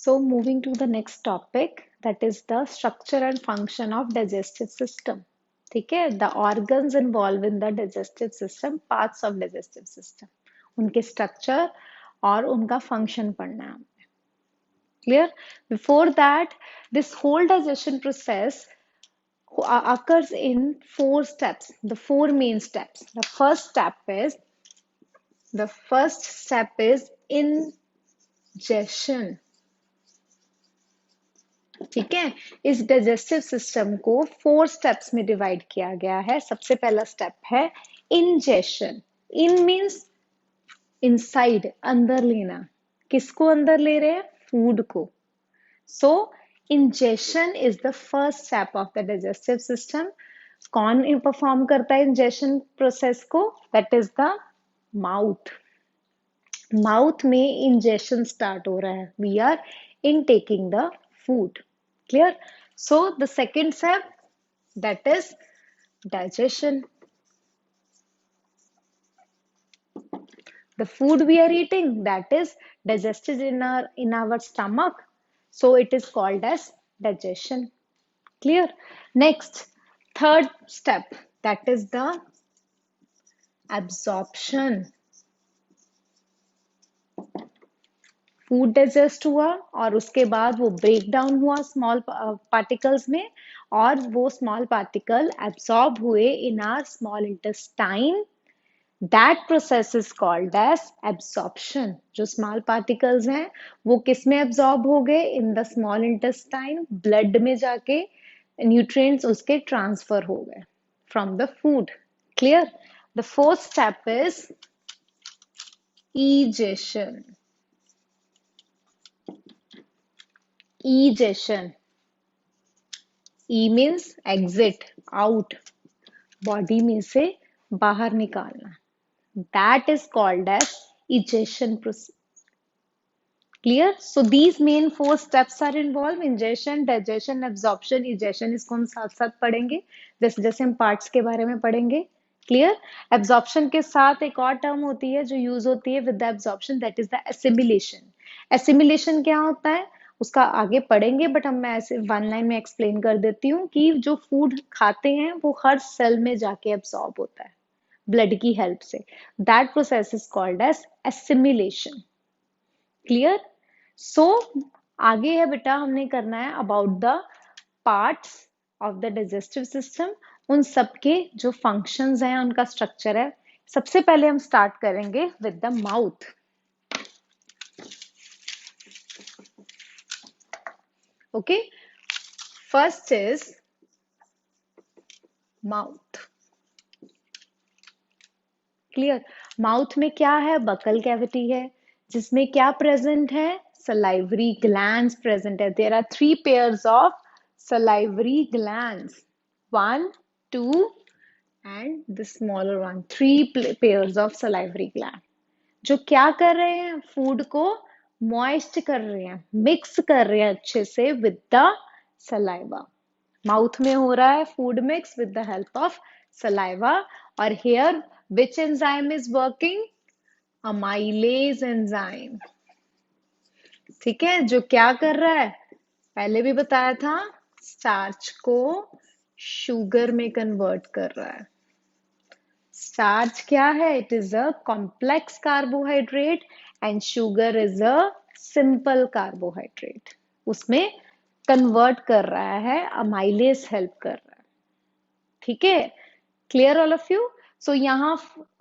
So moving to the next topic, that is the structure and function of digestive system. ठीक है, the organs involved in the digestive system, parts of digestive system, उनके structure और उनका function पढ़ना है हमें. Clear? Before that, this whole digestion process occurs in 4 steps, the 4 main steps. The first step is ingestion. ठीक है, इस digestive system को 4 स्टेप्स में डिवाइड किया गया है. सबसे पहला स्टेप है इंजेशन. इन मीन्स इनसाइड, अंदर लेना. किसको अंदर ले रहे हैं? फूड को. So ingestion is the first step of the digestive system. कौन परफॉर्म करता है इंजेशन प्रोसेस को? That is the mouth. Mouth में इंजेशन स्टार्ट हो रहा है. We are intaking the food. Clear? So the second step, that is digestion. The food we are eating, that is digested in our stomach, so it is called as digestion. Clear? Next, third step, that is the absorption. Food digest हुआ और उसके बाद वो break down हुआ small particles में, और वो small particle absorb हुए in our small intestine. That process is called as absorption. जो स्मॉल पार्टिकल्स हैं वो किस में एब्सॉर्ब हो गए? In the small intestine. Blood में जाके न्यूट्रिएंट्स उसके ट्रांसफर हो गए from the food. Clear? The fourth step is egestion. Egestion. E means exit, out, body में से बाहर निकालना. That is called as egestion process. Clear? So these main 4 steps are involved: ingestion, digestion, absorption, egestion. इसको हम साथ साथ पढ़ेंगे जैसे जैसे हम पार्ट्स के बारे में पढ़ेंगे. क्लियर? एब्जॉर्प्शन के साथ एक और टर्म होती है जो यूज होती है with the absorption, that is the assimilation. Assimilation क्या होता है उसका आगे पढ़ेंगे, बट हम मैं ऐसे 1 लाइन में एक्सप्लेन कर देती हूँ कि जो फूड खाते हैं वो हर सेल में जाके एब्सॉर्ब होता है ब्लड की हेल्प से. That process is called as assimilation. Clear? So आगे है बेटा, हमने करना है about the parts of the digestive system. उन सबके जो फंक्शंस हैं, उनका स्ट्रक्चर है. सबसे पहले हम स्टार्ट करेंगे with the mouth. Okay, first is mouth. Clear? Mouth में क्या है? बकल कैविटी है जिसमें क्या प्रेजेंट है? salivary glands present है. There are 3 pairs of salivary glands. 1, 2 and the smaller one. 3 pairs of salivary gland जो क्या कर रहे हैं? फूड को मॉइस्ट कर रहे हैं, मिक्स कर रहे हैं अच्छे से विद द सलाइवा. माउथ में हो रहा है food mix with the help of saliva. और here which enzyme is working? Amylase enzyme. ठीक है, जो क्या कर रहा है? पहले भी बताया था, स्टार्च को शुगर में कन्वर्ट कर रहा है. स्टार्च क्या है? It is a complex carbohydrate and sugar is a simple carbohydrate. उसमें कन्वर्ट कर रहा है, अमाइलेज हेल्प कर रहा है. ठीक है, क्लियर ऑल ऑफ यू? सो यहाँ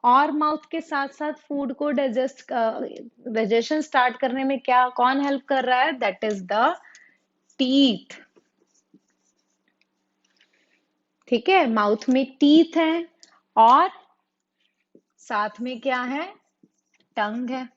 और माउथ के साथ साथ फूड को डाइजेशन स्टार्ट करने में क्या कौन हेल्प कर रहा है? That is the teeth. ठीक है, माउथ में टीथ है और साथ में क्या है? टंग है.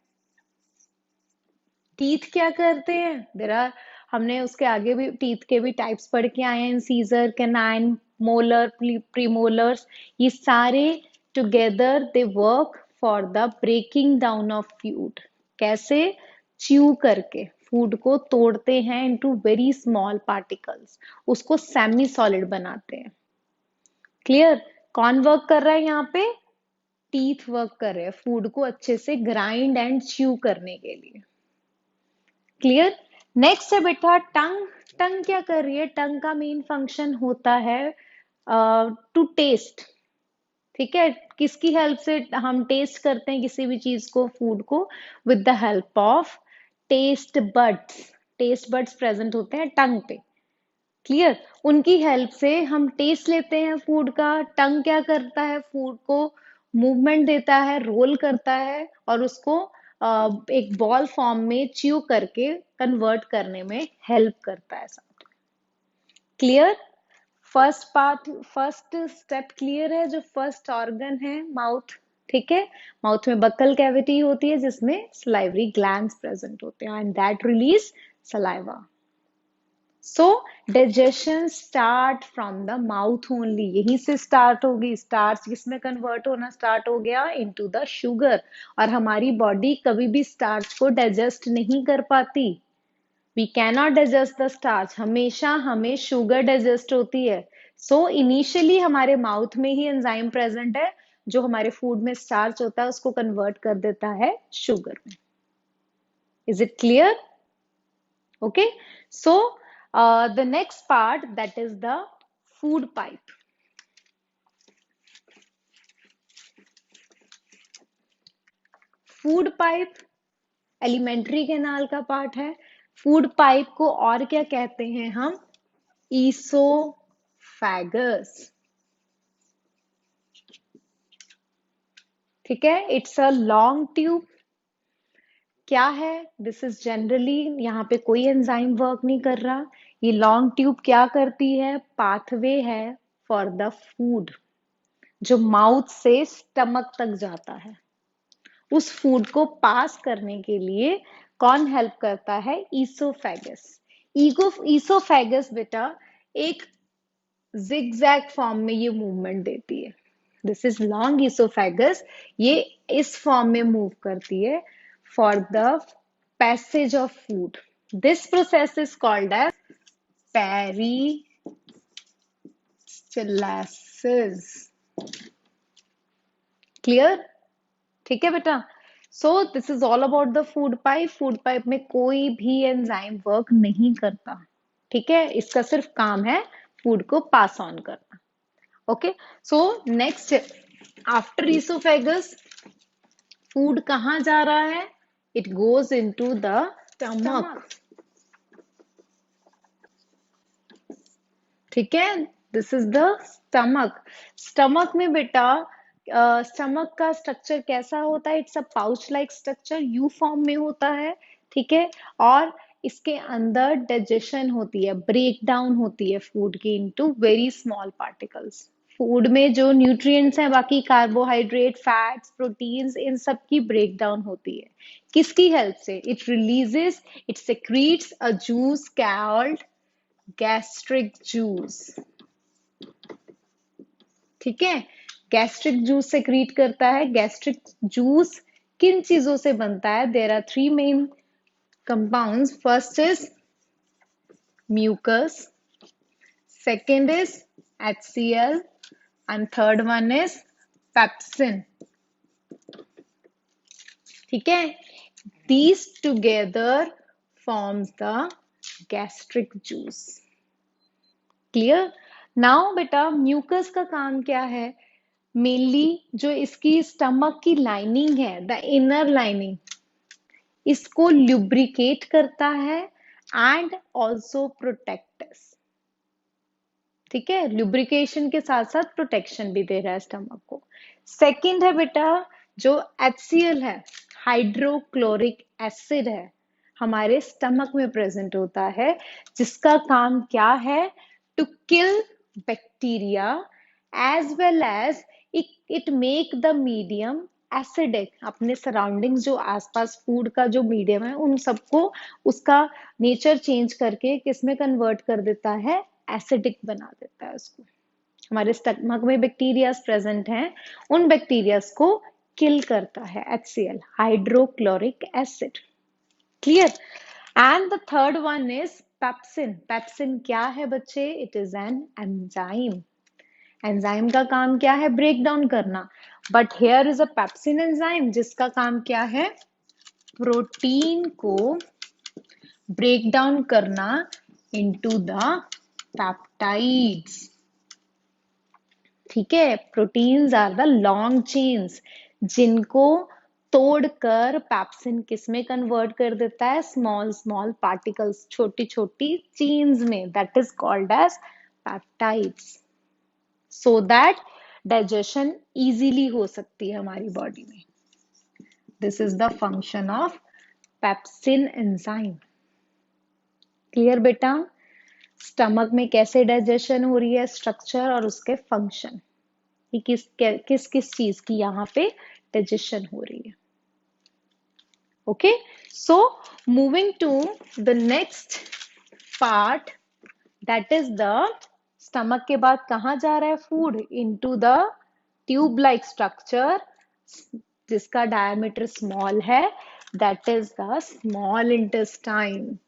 टीथ क्या करते हैं? देयर आर, हमने उसके आगे भी टीथ के भी टाइप्स पढ़ के आए हैं. Incisor, canine, molar, premolars. ये सारे together they work for the breaking down of food. कैसे? च्यू करके फूड को तोड़ते हैं इनटू वेरी स्मॉल पार्टिकल्स, उसको सेमी सॉलिड बनाते हैं. क्लियर? कौन वर्क कर रहा है यहाँ पे? टीथ वर्क कर रहे हैं फूड को अच्छे से ग्राइंड एंड च्यू करने के लिए. क्लियर? नेक्स्ट है बेटा टंग। टंग क्या कर रही है? टंग का मेन फंक्शन होता है टू टेस्ट। ठीक है, किसकी हेल्प से हम टेस्ट करते हैं किसी भी चीज को, फूड को? With the help of taste buds. Taste buds present होते हैं टंग पे। क्लियर? उनकी हेल्प से हम टेस्ट लेते हैं फूड का। टंग क्या करता है? फूड को मूवमेंट देता है, रोल करता है और उसको एक बॉल फॉर्म में च्यू करके कन्वर्ट करने में हेल्प करता है। Clear? First part, first step clear है? जो फर्स्ट ऑर्गन है माउथ। ठीक है, माउथ में बक्कल कैविटी होती है जिसमें सलाइवरी ग्लैंड्स प्रेजेंट होते हैं and that release saliva. So digestion start from the mouth only, यहीं से स्टार्ट होगी। स्टार्च किसमें कन्वर्ट होना स्टार्ट हो गया? Into the sugar. और हमारी बॉडी कभी भी स्टार्च को डाइजेस्ट नहीं कर पाती। We cannot digest the starch, हमेशा हमें शुगर डाइजेस्ट होती है। सो इनिशियली हमारे माउथ में ही एंजाइम प्रेजेंट है जो हमारे फूड में स्टार्च होता है उसको कन्वर्ट कर देता है शुगर में। Is it clear? Okay, so the next part, that is the food pipe. Food pipe alimentary canal का पार्ट है। फूड पाइप को और क्या कहते हैं हम? ईसोफेगस। ठीक है, इट्स अ लॉन्ग ट्यूब। क्या है? दिस इज जनरली, यहाँ पे कोई एंजाइम वर्क नहीं कर रहा। ये लॉन्ग ट्यूब क्या करती है? पाथवे है फॉर द फूड, जो माउथ से स्टमक तक जाता है। उस फूड को पास करने के लिए कौन हेल्प करता है? ईसोफेगस। ईसोफेगस बेटा एक जिगजैग फॉर्म में ये मूवमेंट देती है। दिस इज लॉन्ग ईसोफेगस, ये इस फॉर्म में मूव करती है for the passage of food. This process is called as peristalsis. Clear? ठीक है बेटा, so this is all about the food pipe. Food pipe में कोई भी एंजाइम वर्क नहीं करता। ठीक है, इसका सिर्फ काम है फूड को पास ऑन करना। Okay, so next, after oesophagus food कहाँ जा रहा है? It goes into the stomach. ठीक है, this is the stomach. Stomach में बेटा स्टमक का स्ट्रक्चर कैसा होता है? It's a pouch like structure, you form में होता है। ठीक है, और इसके अंदर डाइजेशन होती है, ब्रेक डाउन होती है फूड की into very small particles. Food में जो न्यूट्रिएंट्स हैं, बाकी कार्बोहाइड्रेट, फैट्स, प्रोटीन्स, इन सब की ब्रेक डाउन होती है। किसकी हेल्प से? It releases, it secretes a juice called gastric juice. ठीक है, गैस्ट्रिक जूस सेक्रीट करता है। गैस्ट्रिक जूस किन चीजों से बनता है? There are three main compounds. First is mucus, second is HCl and third one is pepsin. ठीक है, these together forms the gastric juice. Clear? Now बेटा म्यूकस का काम क्या है? मेनली जो इसकी स्टमक की लाइनिंग है, द इनर लाइनिंग, इसको ल्यूब्रिकेट करता है एंड ऑल्सो प्रोटेक्ट। ठीक है, ल्यूब्रिकेशन के साथ साथ प्रोटेक्शन भी दे रहा है स्टमक को। सेकंड है बेटा जो HCl है, हाइड्रोक्लोरिक एसिड है, हमारे स्टमक में प्रेजेंट होता है, जिसका काम क्या है? To kill bacteria as well as it make the medium acidic. अपने सराउंडिंग्स, जो आसपास फूड का जो मीडियम है, उन सबको उसका नेचर चेंज करके किसमें कन्वर्ट कर देता है? एसिडिक बना देता है उसको। हमारे स्टमक में बैक्टीरियाज प्रेजेंट हैं, उन बैक्टीरियाज को किल करता है HCl, hydrochloric acid. Clear? And the third one is pepsin. Pepsin क्या है बच्चे? It is an enzyme. Enzyme का काम क्या है? ब्रेक डाउन करना। But here is a pepsin enzyme जिसका काम क्या है? प्रोटीन को ब्रेक डाउन करना इनटू द पेप्टाइड्स। ठीक है, proteins are the long chains जिनको तोड़कर पैप्सिन किस में कन्वर्ट कर देता है, स्मॉल स्मॉल पार्टिकल्स, छोटी छोटी चेन्स में, that is called as peptides, so that digestion easily हो सकती है हमारी बॉडी में। This is the function of pepsin enzyme. Clear बेटा? स्टमक में कैसे डाइजेशन हो रही है, स्ट्रक्चर और उसके फंक्शन, कि किस किस चीज की यहाँ पे डाइजेशन हो रही है। Okay, so moving to the next part, that is the stomach के बाद कहाँ जा रहा है food, into the tube like structure जिसका डायमीटर स्मॉल है, that is the small intestine.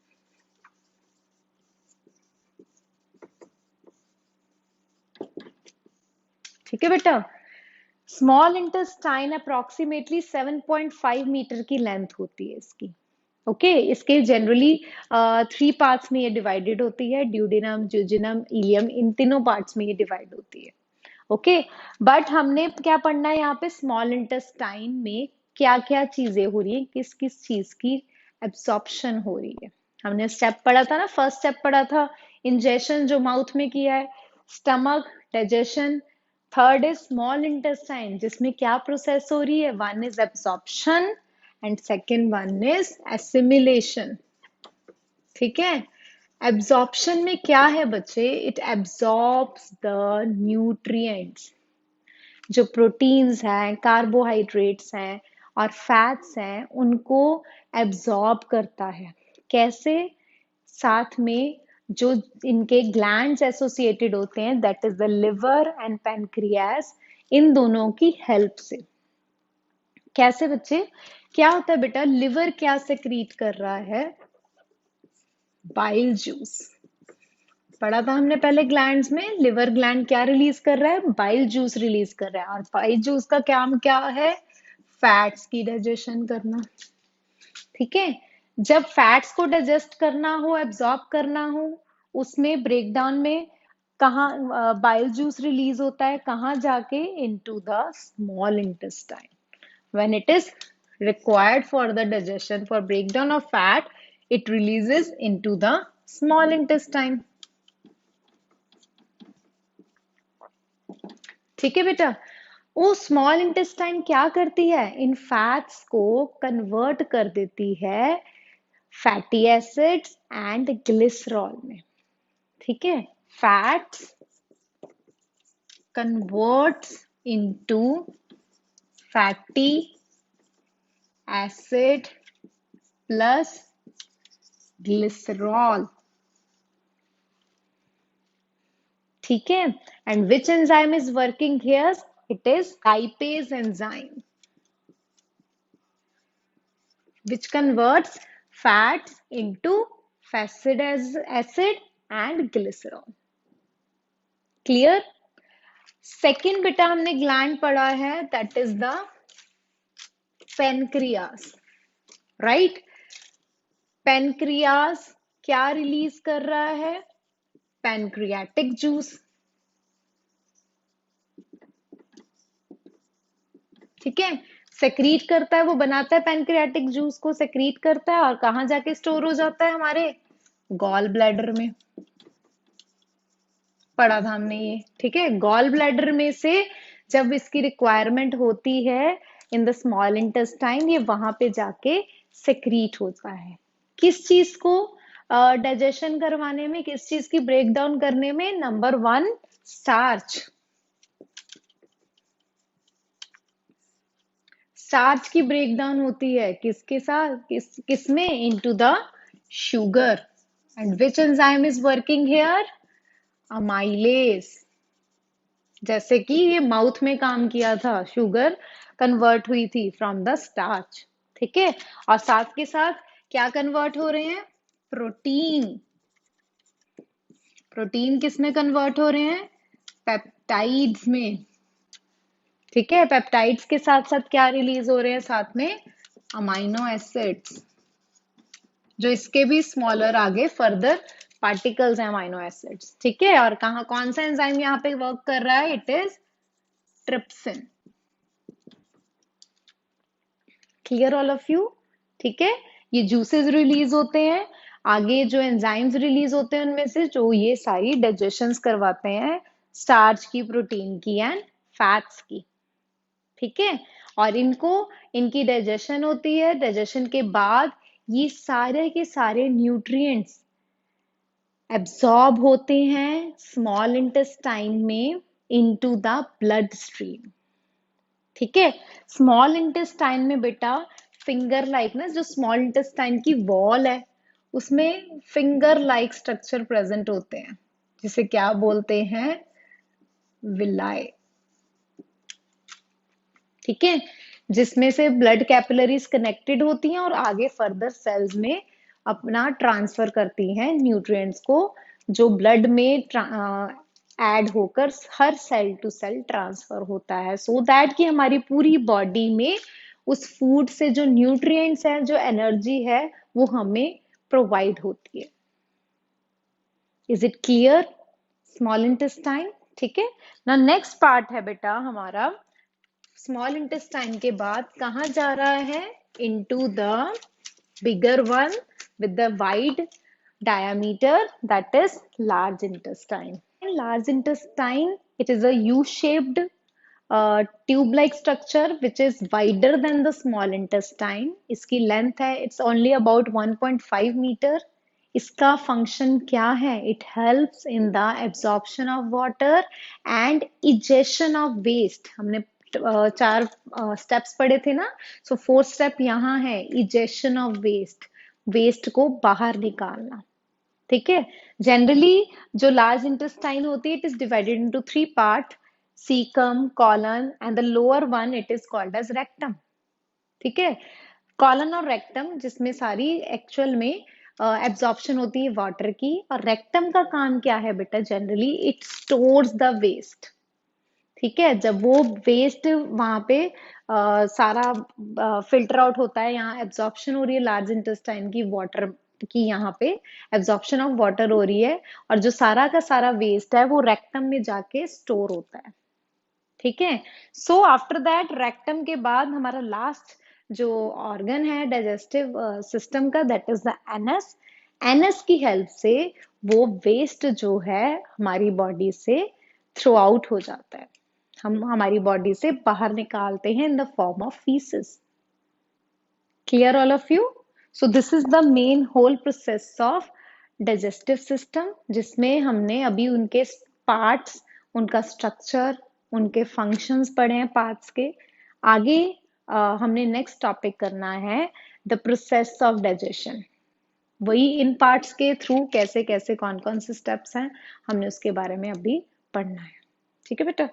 ठीक है बेटा, स्मॉल इंटेस्टाइन अप्रोक्सीमेटली 7.5 मीटर की लेंथ होती है इसकी। ओके, इसके जनरली 3 पार्ट्स में ये डिवाइडेड होती है, ड्यूडेनम, ज्यूजिनम, इलियम, इन तीनों पार्ट्स में ये डिवाइड होती है। ओके, बट हमने क्या पढ़ना है यहाँ पे, स्मॉल इंटेस्टाइन में क्या क्या चीजें हो रही है, किस किस चीज की एब्सॉर्प्शन हो रही है। हमने स्टेप पढ़ा था ना, फर्स्ट स्टेप पढ़ा था इंजेशन जो माउथ में किया है, stomach digestion, third is small intestine जिसमें क्या प्रोसेस हो रही है, one is absorption and second one is assimilation. ठीक है, एब्जॉर्प्शन में क्या है बच्चे, इट एब्जॉर्ब्स द न्यूट्रिएंट्स, जो प्रोटीन्स हैं, कार्बोहाइड्रेट्स हैं और फैट्स हैं, उनको एब्जॉर्ब करता है। कैसे, साथ में जो इनके ग्लैंड्स एसोसिएटेड होते हैं, that is the liver and pancreas, इन दोनों की हेल्प से। कैसे बच्चे, क्या होता है बेटा, लिवर क्या सेक्रीट कर रहा है, बाइल जूस। पढ़ा था हमने पहले ग्लैंड्स में, लिवर ग्लैंड क्या रिलीज कर रहा है, बाइल जूस रिलीज कर रहा है, और बाइल जूस का काम क्या है, फैट्स की डाइजेशन करना। ठीक है, जब फैट्स को डाइजेस्ट करना हो, एब्जॉर्ब करना हो, उसमें ब्रेकडाउन में कहाँ बाइल जूस रिलीज होता है, कहाँ जाके, into the small intestine. When it is required for the digestion, for breakdown of fat, it releases into the small intestine. ठीक है बेटा, वो स्मॉल इंटेस्टाइन क्या करती है, इन फैट्स को कन्वर्ट कर देती है फैटी एसिड्स एंड ग्लिसरॉल में। ठीक है, fats converts into fatty acid plus glycerol. ठीक है, and which enzyme is working here, it is lipase enzyme which converts fats into fatty acid and glycerol. Clear? Second बेटा हमने gland पढ़ा है, that is the pancreas, right. Pancreas क्या release कर रहा है, पैनक्रियाटिक जूस। ठीक है, सेक्रीट करता है, वो बनाता है पैनक्रियाटिक जूस को, सेक्रीट करता है, और कहाँ जाके स्टोर हो जाता है, हमारे गॉल ब्लैडर में। पढ़ा था हमने ये। ठीक है, गॉल ब्लैडर में से जब इसकी रिक्वायरमेंट होती है इन द स्मॉल इंटेस्टाइन, ये वहां पे जाके सेक्रीट होता है। किस चीज को डाइजेशन करवाने में, किस चीज की ब्रेक डाउन करने में, नंबर 1 स्टार्च। स्टार्च की ब्रेक डाउन होती है किसके साथ, किसमें, into the sugar. And which enzyme is working here, amylase. जैसे कि ये माउथ में काम किया था, शुगर कन्वर्ट हुई थी फ्रॉम द स्टार्च। ठीक है, और साथ के साथ क्या कन्वर्ट हो रहे हैं, प्रोटीन। प्रोटीन किस में कन्वर्ट हो रहे हैं, पेप्टाइड्स में। ठीक है, पेप्टाइड्स के साथ साथ क्या रिलीज हो रहे हैं, साथ में अमाइनो एसिड्स। जो इसके भी स्मॉलर आगे फर्दर पार्टिकल्स हैं अमाइनो एसिड्स, ठीक है। और कहाँ कौन सा एंजाइम यहाँ पे वर्क कर रहा है? It is trypsin. Clear all of you? ठीक है, ये जूसेस रिलीज होते हैं, आगे जो एंजाइम्स रिलीज होते हैं उनमें से जो ये सारी डाइजेशंस करवाते हैं स्टार्च की, प्रोटीन की एंड फैट्स की, ठीक है। और इनको, इनकी डाइजेशन होती है, डाइजेशन के बाद ये सारे के सारे न्यूट्रिएंट्स एब्सॉर्ब होते हैं स्मॉल इंटेस्टाइन में इनटू द ब्लड स्ट्रीम, ठीक है। स्मॉल इंटेस्टाइन में बेटा फिंगर लाइक ना, जो स्मॉल इंटेस्टाइन की वॉल है उसमें फिंगर लाइक स्ट्रक्चर प्रेजेंट होते हैं, जिसे क्या बोलते हैं? विलाई, ठीक है। जिसमें से ब्लड कैपिलरीज कनेक्टेड होती हैं और आगे फर्दर सेल्स में अपना ट्रांसफर करती हैं न्यूट्रिएंट्स को, जो ब्लड में ऐड होकर हर सेल टू सेल ट्रांसफर होता है, सो दैट कि हमारी पूरी बॉडी में उस फूड से जो न्यूट्रिएंट्स हैं, जो एनर्जी है, वो हमें प्रोवाइड होती है। Is it clear? Small intestine, ठीक है ना। नेक्स्ट पार्ट है बेटा हमारा, स्मॉल इंटेस्टाइन के बाद कहाँ जा रहा है? Into the bigger one with the wide diameter, that is large intestine. In large intestine, it is a U-shaped tube-like structure which is wider than the small intestine. इसकी length है, it's only about 1.5 meter. इसका function क्या है? It helps in the absorption of water and egestion of waste. हमने चार steps पढ़े थे ना, सो फोर्थ स्टेप यहाँ है, इजेशन ऑफ वेस्ट, वेस्ट को बाहर निकालना, ठीक है। जनरली जो लार्ज इंटेस्टाइन होती है, it is divided into 3 part, caecum, colon and the lower one it is called as rectum, ठीक है। कॉलन और रेक्टम जिसमें सारी एक्चुअल में एब्जॉर्प्शन होती है वाटर की, और रेक्टम का काम क्या है बेटा? Generally it stores the waste, ठीक है। जब वो वेस्ट वहां पे सारा फिल्टर आउट होता है, यहाँ एब्जॉर्प्शन हो रही है लार्ज इंटेस्टाइन की वाटर की, यहाँ पे एब्जॉर्प्शन ऑफ वाटर हो रही है, और जो सारा का सारा वेस्ट है वो रेक्टम में जाके स्टोर होता है, ठीक है। सो आफ्टर दैट रेक्टम के बाद हमारा लास्ट जो ऑर्गन है डाइजेस्टिव सिस्टम का, that is the anus. Anus की हेल्प से वो वेस्ट जो है हमारी बॉडी से थ्रो आउट हो जाता है, हम हमारी बॉडी से बाहर निकालते हैं in the form of faeces. Clear all of you? So this is the main whole process of digestive system, जिसमें हमने अभी उनके पार्ट्स, उनका स्ट्रक्चर, उनके फंक्शंस पढ़े हैं पार्ट्स के। आगे हमने नेक्स्ट टॉपिक करना है द प्रोसेस ऑफ डाइजेशन, वही इन पार्ट्स के थ्रू कैसे कैसे कौन कौन से स्टेप्स हैं हमने उसके बारे में अभी पढ़ना है, ठीक है बेटा।